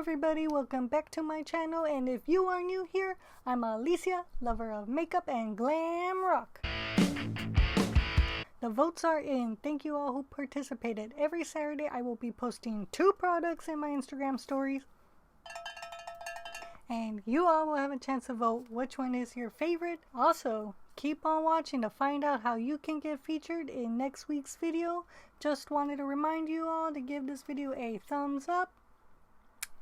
everybody, welcome back to my channel, and if you are new here, I'm Alicia, lover of makeup and glam rock. The votes are in. Thank you all who participated. Every Saturday I will be posting 2 products in my Instagram stories, and you all will have a chance to vote which one is your favorite. Also, keep on watching to find out how you can get featured in next week's video. Just wanted to remind you all to give this video a thumbs up.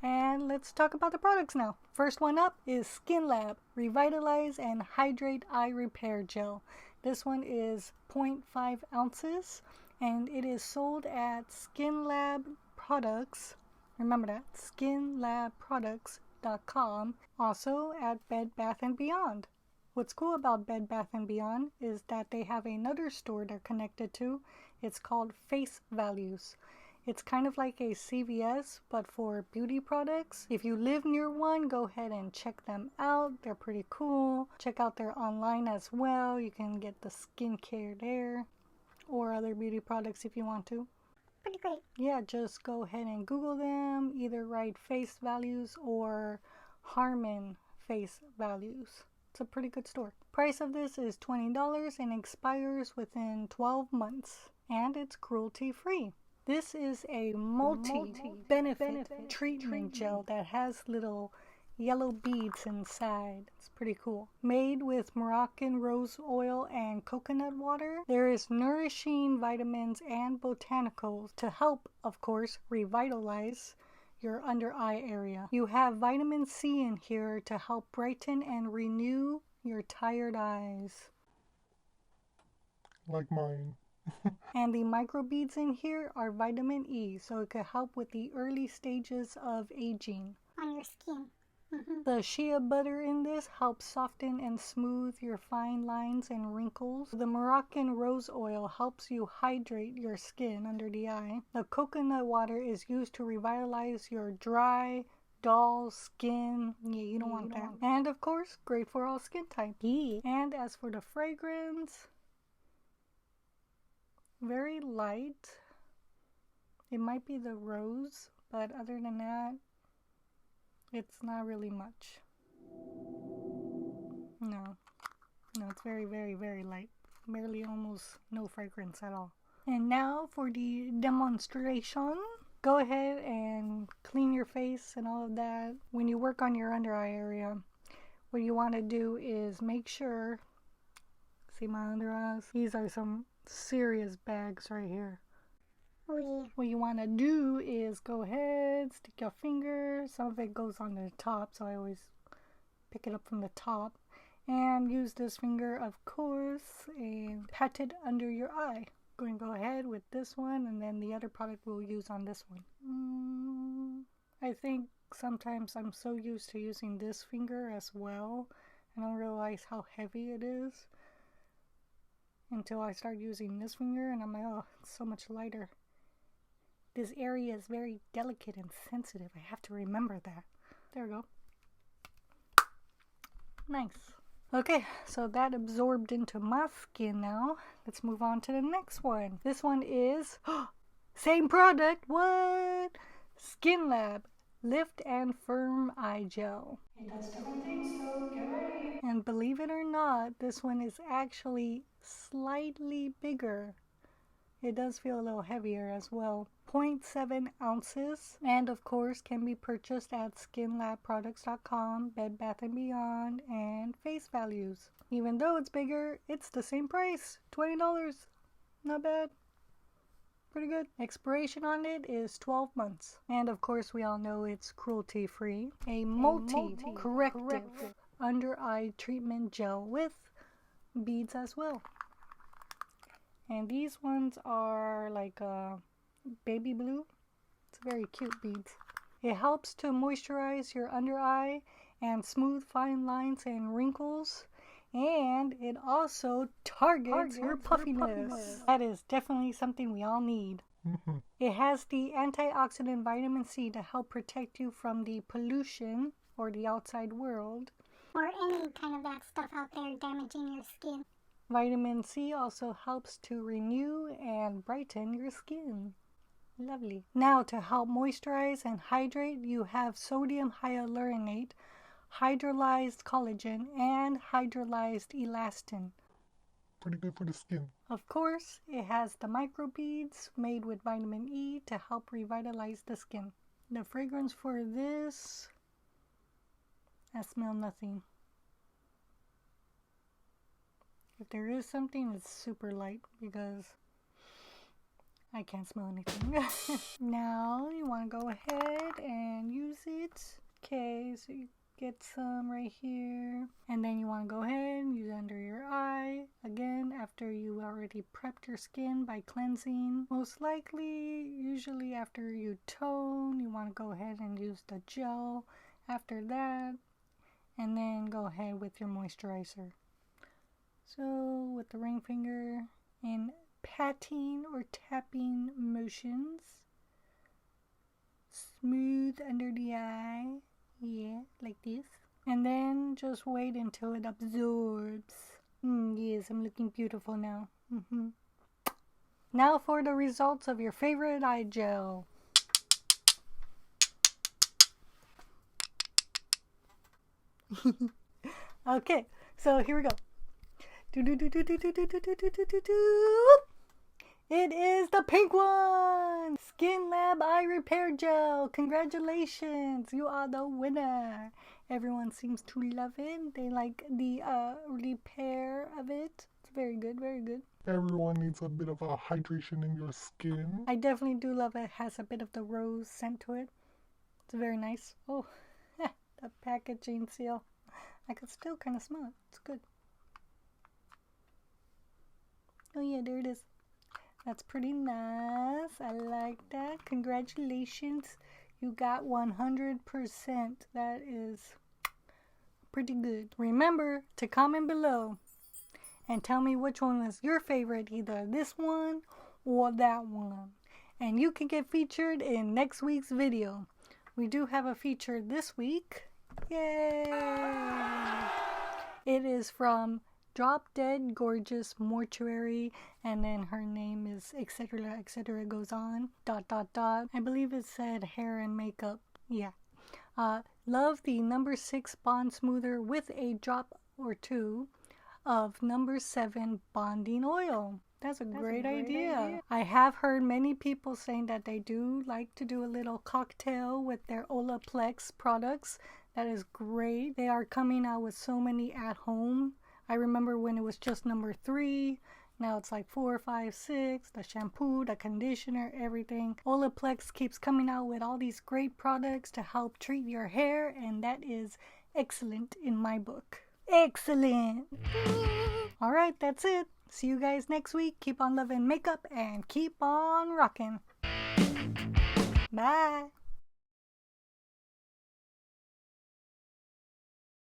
And let's talk about the products now. First one up is SkinLab Revitalize and Hydrate Eye Repair Gel. This one is 0.5 ounces and it is sold at SkinLab Products. Remember that, SkinLabProducts.com. Also at Bed Bath & Beyond. What's cool about Bed Bath & Beyond is that they have another store they're connected to. It's called Face Values. It's kind of like a CVS, but for beauty products. If you live near one, go ahead and check them out. They're pretty cool. Check out their online as well. You can get the skincare there or other beauty products if you want to. Pretty great. Yeah, just go ahead and Google them. Either write Face Values or Harmon Face Values. It's a pretty good store. Price of this is $20 and expires within 12 months. And it's cruelty free. This is a multi-benefit treatment gel that has little yellow beads inside. It's pretty cool. Made with Moroccan rose oil and coconut water. There is nourishing vitamins and botanicals to help, of course, revitalize your under eye area. You have vitamin C in here to help brighten and renew your tired eyes. Like mine. And the microbeads in here are vitamin E, so it could help with the early stages of aging. On your skin. The shea butter in this helps soften and smooth your fine lines and wrinkles. The Moroccan rose oil helps you hydrate your skin under the eye. The coconut water is used to revitalize your dry, dull skin. Yeah, you don't want that. And of course, great for all skin types. And as for the fragrance, very light. It might be the rose, but other than that, it's not really much. No, it's very, very, very light. Barely, almost no fragrance at all. And now for the demonstration. Go ahead and clean your face and all of that. When you work on your under eye area, what you want to do is make sure, see my under eyes? These are some serious bags right here. Oh yeah. What you want to do is go ahead, stick your finger. Some of it goes on the top, so I always pick it up from the top. And use this finger, of course, and pat it under your eye. Going to go ahead with this one, and then the other product we'll use on this one. I think sometimes I'm so used to using this finger as well, I don't realize how heavy it is until I start using this finger, and I'm like, oh, it's so much lighter. This area is very delicate and sensitive. I have to remember that. There we go. Nice. Okay, so that absorbed into my skin now. Let's move on to the next one. This one is, same product, what? SkinLab Lift and Firm Eye Gel. It does different things, so get ready. And believe it or not, this one is actually slightly bigger. It does feel a little heavier as well. 0.7 ounces, and of course can be purchased at SkinLabProducts.com, Bed Bath & Beyond, and Face Values. Even though it's bigger, it's the same price, $20. Not bad. Pretty good. Expiration on it is 12 months. And of course we all know it's cruelty free. A multi-corrective under eye treatment gel with beads as well. And these ones are like baby blue. It's very cute beads. It helps to moisturize your under eye and smooth fine lines and wrinkles. And it also targets your puffiness. That is definitely something we all need. It has the antioxidant vitamin C to help protect you from the pollution or the outside world. Or any kind of that stuff out there damaging your skin. Vitamin C also helps to renew and brighten your skin. Lovely. Now to help moisturize and hydrate, you have sodium hyaluronate, hydrolyzed collagen, and hydrolyzed elastin. Pretty good for the skin. Of course, it has the microbeads made with vitamin E to help revitalize the skin. The fragrance for this, I smell nothing. If there is something, it's super light because I can't smell anything. Now you want to go ahead and use it. Okay, so you get some right here. And then you want to go ahead and use it under your eye. Again, after you already prepped your skin by cleansing. Most likely, usually after you tone, you want to go ahead and use the gel after that. And then go ahead with your moisturizer. So with the ring finger in patting or tapping motions, smooth under the eye, yeah, like this, and then just wait until it absorbs. Yes, I'm looking beautiful now. Now for the results of your favorite eye gel. Okay, so here we go. It is the pink one! SkinLab Eye Repair Gel! Congratulations! You are the winner! Everyone seems to love it. They like the repair of it. It's very good, very good. Everyone needs a bit of a hydration in your skin. I definitely do love it. It has a bit of the rose scent to it. It's very nice. Oh, the packaging seal. I could still kind of smell it. It's good. Oh yeah, there it is. That's pretty nice. I like that. Congratulations. You got 100%. That is pretty good. Remember to comment below and tell me which one was your favorite. Either this one or that one. And you can get featured in next week's video. We do have a feature this week. Yay! It is from Drop Dead Gorgeous Mortuary, and then her name is etc goes on, ... I believe it said hair and makeup. Yeah. Love the number 6 bond smoother with a drop or two of number 7 bonding oil. That's a great idea. I have heard many people saying that they do like to do a little cocktail with their Olaplex products. That is great. They are coming out with so many at home. I remember when it was just number 3. Now it's like 4, 5, 6. The shampoo, the conditioner, everything. Olaplex keeps coming out with all these great products to help treat your hair, and that is excellent in my book. Excellent! Alright, that's it. See you guys next week. Keep on loving makeup and keep on rocking. Bye!